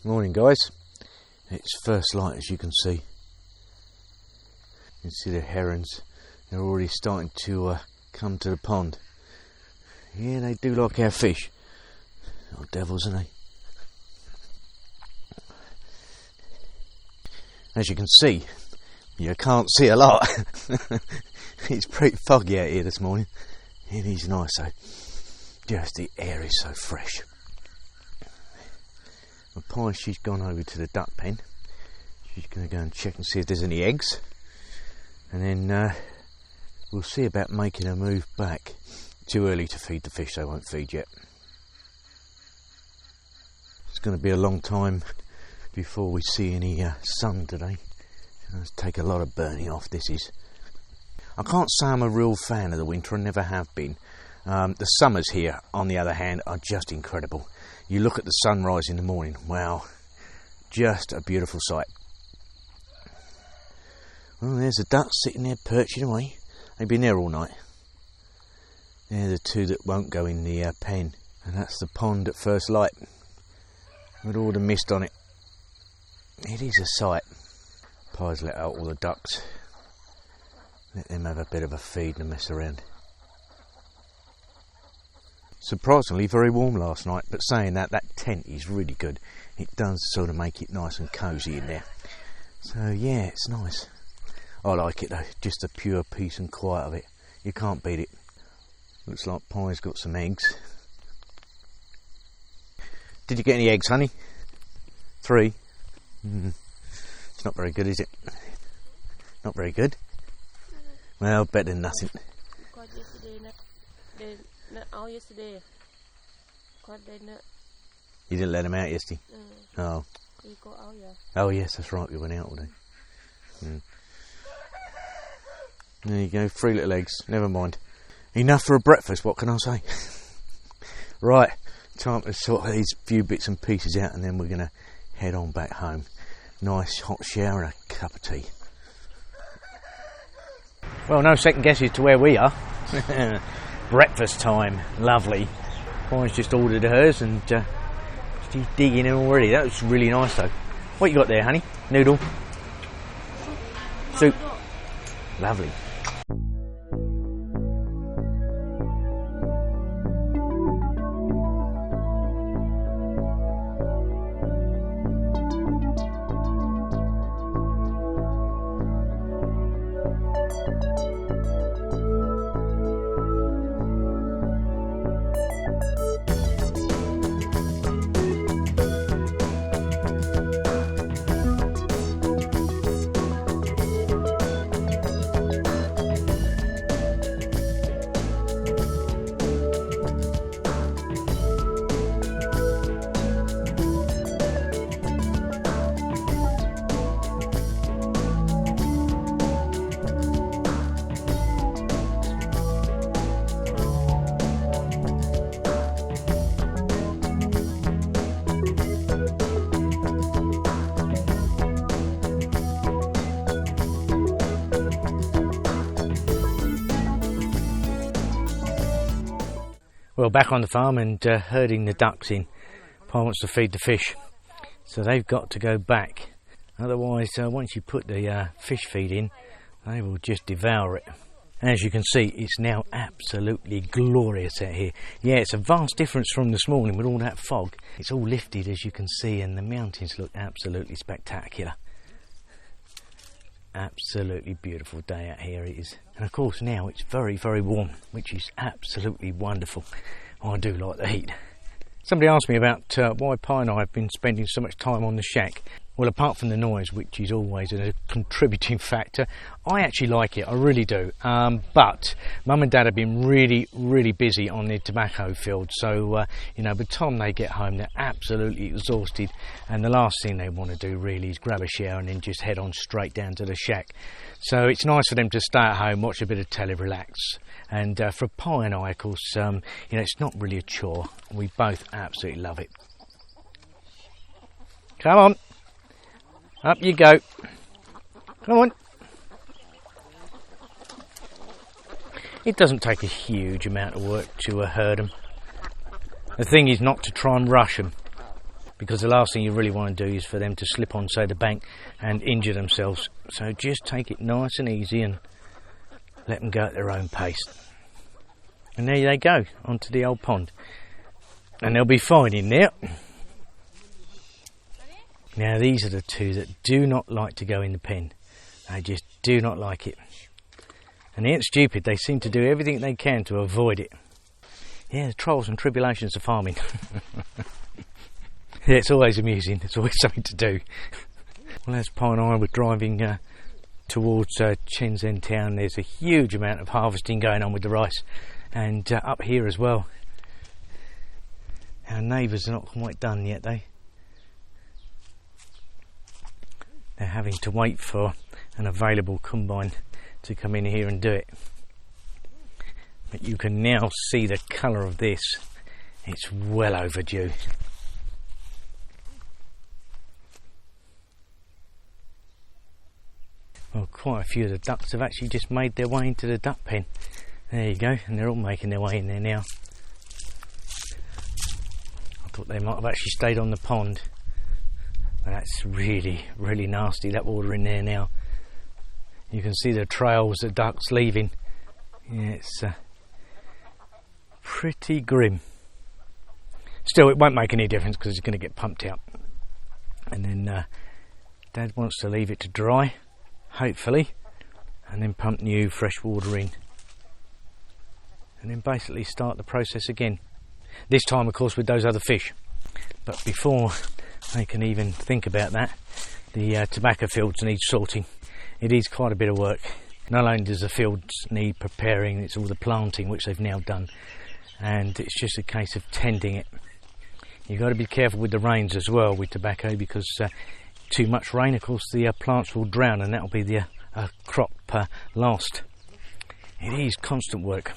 Morning guys, it's first light as you can see. You can see the herons, they're already starting to come to the pond. Yeah, they do like our fish. Little devils, aren't they? As you can see, you can't see a lot. It's pretty foggy out here this morning. It is nice though, just the air is so fresh. My pie, she's gone over to the duck pen. She's going to go and check and see if there's any eggs, and then we'll see about making a move back. Too early to feed the fish, they won't feed yet. It's going to be a long time before we see any sun today. It's take a lot of burning off. This is. I can't say I'm a real fan of the winter, I never have been. The summers here, on the other hand, are just incredible. You look at the sunrise in the morning, wow, just a beautiful sight. Well, there's a duck sitting there perching away. They've been there all night. They're the two that won't go in the pen, and that's the pond at first light with all the mist on it. It is a sight. Pie's let out all the ducks. Let them have a bit of a feed and mess around. Surprisingly very warm last night, but saying that, that tent is really good. It does sort of make it nice and cosy in there. So yeah, it's nice. I like it though, just the pure peace and quiet of it. You can't beat it. Looks like Pie's got some eggs. Did you get any eggs, honey? 3? It's not very good, is it? Not very good. Well, better than nothing. Yesterday. You didn't let them out yesterday? Oh. Oh yes, that's right, we went out all day. There you go, 3 little eggs, never mind. Enough for a breakfast, what can I say? Right, time to sort these few bits and pieces out, and then we're going to head on back home. Nice hot shower and a cup of tea. Well, no second guesses to where we are. Breakfast time, lovely. Pie's just ordered hers and she's digging in already. That was really nice though. What you got there, honey? Noodle? Soup? Lovely. Well, back on the farm and herding the ducks in. Pie wants to feed the fish, so they've got to go back. Otherwise, once you put the fish feed in, they will just devour it. As you can see, it's now absolutely glorious out here. Yeah, it's a vast difference from this morning with all that fog. It's all lifted, as you can see, and the mountains look absolutely spectacular. Absolutely beautiful day out here it is. And of course now it's very, very warm, which is absolutely wonderful. I do like the heat. Somebody asked me about why Pie and I have been spending so much time on the shack. Well, apart from the noise, which is always a contributing factor, I actually like it, I really do. But Mum and Dad have been really, really busy on their tobacco field. So, you know, by the time they get home, they're absolutely exhausted. And the last thing they want to do really is grab a shower and then just head on straight down to the shack. So it's nice for them to stay at home, watch a bit of telly, relax. And for Pie and I, of course, you know, it's not really a chore. We both absolutely love it. Come on. Up you go. Come on. It doesn't take a huge amount of work to herd them. The thing is not to try and rush them. because the last thing you really want to do is for them to slip on, say, the bank and injure themselves. So just take it nice and easy and let them go at their own pace. And there they go, onto the old pond. And they'll be fine in there. Now these are the two that do not like to go in the pen. They just do not like it. And they ain't stupid, they seem to do everything they can to avoid it. Yeah, the trials and tribulations of farming. Yeah, it's always amusing, it's always something to do. Well, as Pi and I were driving towards Chiang Saen Town, there's a huge amount of harvesting going on with the rice. And up here as well. Our neighbours are not quite done yet, they're having to wait for an available combine to come in here and do it. But you can now see the colour of this. It's well overdue. Well, quite a few of the ducks have actually just made their way into the duck pen. There you go, and they're all making their way in there now. I thought they might have actually stayed on the pond. But that's really, really nasty, that water in there now. You can see the trails of ducks leaving. Yeah, it's pretty grim. Still, it won't make any difference because it's going to get pumped out. And then Dad wants to leave it to dry, hopefully, and then pump new fresh water in. And then basically start the process again. This time, of course, with those other fish. But before they can even think about that, the tobacco fields need sorting. It is quite a bit of work. Not only does the fields need preparing, it's all the planting, which they've now done. And it's just a case of tending it. You've got to be careful with the rains as well with tobacco, because too much rain, of course, the plants will drown, and that'll be the crop lost. It is constant work.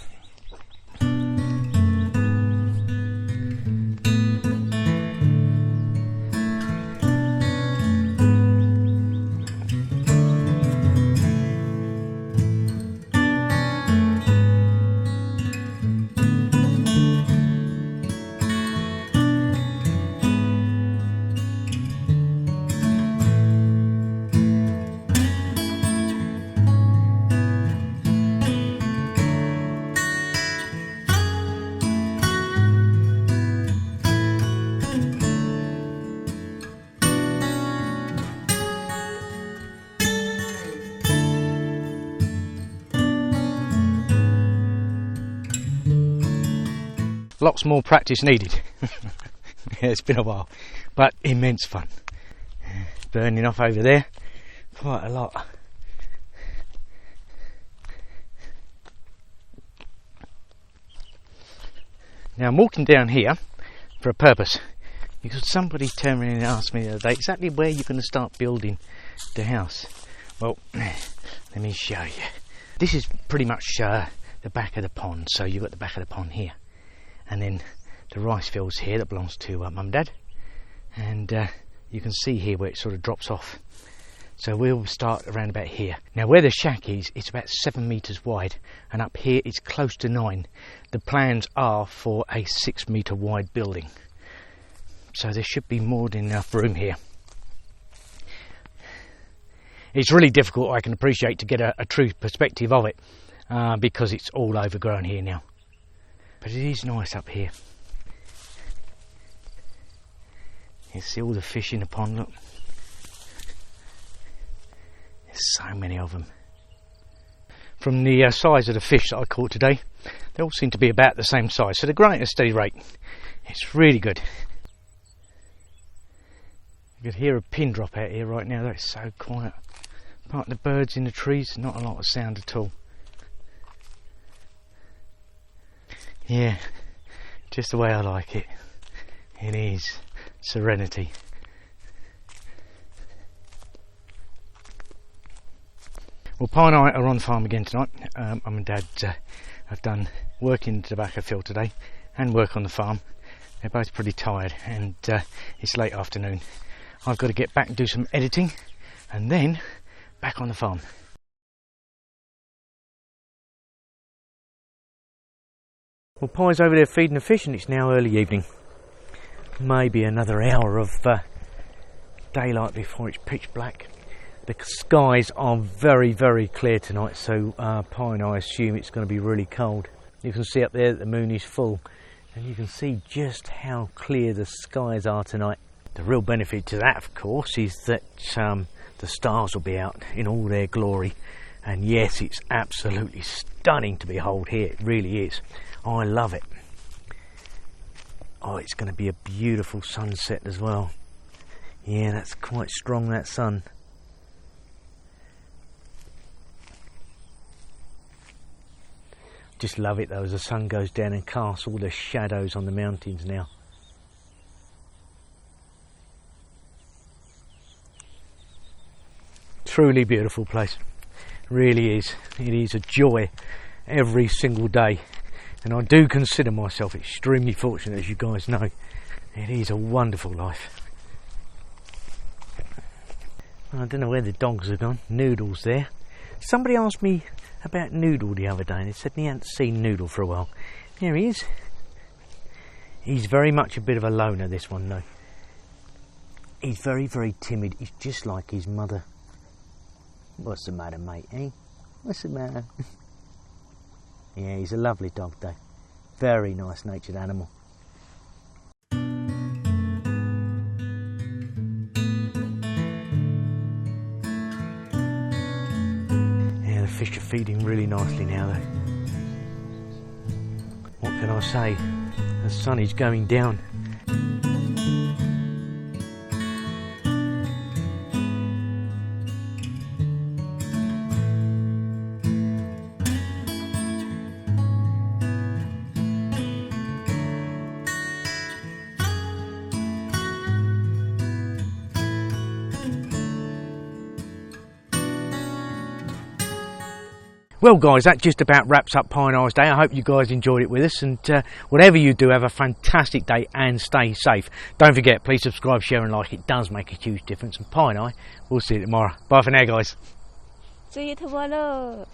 Lots more practice needed. Yeah, it's been a while, but immense fun. Burning off over there, quite a lot. Now I'm walking down here for a purpose, because somebody turned around and asked me the other day exactly where you're going to start building the house. Well, let me show you. This is pretty much the back of the pond, so you've got the back of the pond here. And then the rice fields here that belongs to Mum and Dad, and you can see here where it sort of drops off. So we'll start around about here. Now where the shack is, it's about 7 metres wide, and up here it's close to 9. The plans are for a 6 metre wide building, so there should be more than enough room here. It's really difficult, I can appreciate, to get a true perspective of it, because it's all overgrown here now. But it is nice up here. You see all the fish in the pond, look. There's so many of them. From the size of the fish that I caught today, they all seem to be about the same size, so they're growing at a steady rate. It's really good. You could hear a pin drop out here right now, that's so quiet. Apart from the birds in the trees, not a lot of sound at all. Yeah, just the way I like it. It is serenity. Well, Pi and I are on the farm again tonight. Mum and Dad have done work in the tobacco field today and work on the farm. They're both pretty tired, and it's late afternoon. I've got to get back and do some editing, and then back on the farm. Well, Pi's over there feeding the fish, and it's now early evening. maybe another hour of daylight before it's pitch black. The skies are very, very clear tonight, so Pi and I assume it's going to be really cold. You can see up there that the moon is full, and you can see just how clear the skies are tonight. The real benefit to that, of course, is that the stars will be out in all their glory. And yes, it's absolutely stunning to behold here, it really is. I love it. Oh, it's going to be a beautiful sunset as well. Yeah, that's quite strong, that sun. Just love it though, as the sun goes down and casts all the shadows on the mountains now. Truly beautiful place, really is. It is a joy every single day, and I do consider myself extremely fortunate, as you guys know. It is a wonderful life. I don't know where the dogs have gone. Noodle's there. Somebody asked me about Noodle the other day, and they said he hadn't seen Noodle for a while. There he is. He's very much a bit of a loner, this one though. He's very, very timid. He's just like his mother. What's the matter, mate, eh? What's the matter? Yeah, he's a lovely dog though. Very nice natured animal. Yeah, the fish are feeding really nicely now though. What can I say? The sun is going down. Well guys, that just about wraps up Pi and I's day. I hope you guys enjoyed it with us, and whatever you do, have a fantastic day and stay safe. Don't forget, please subscribe, share and like. It does make a huge difference, and Pi and I will see you tomorrow. Bye for now guys. See you tomorrow.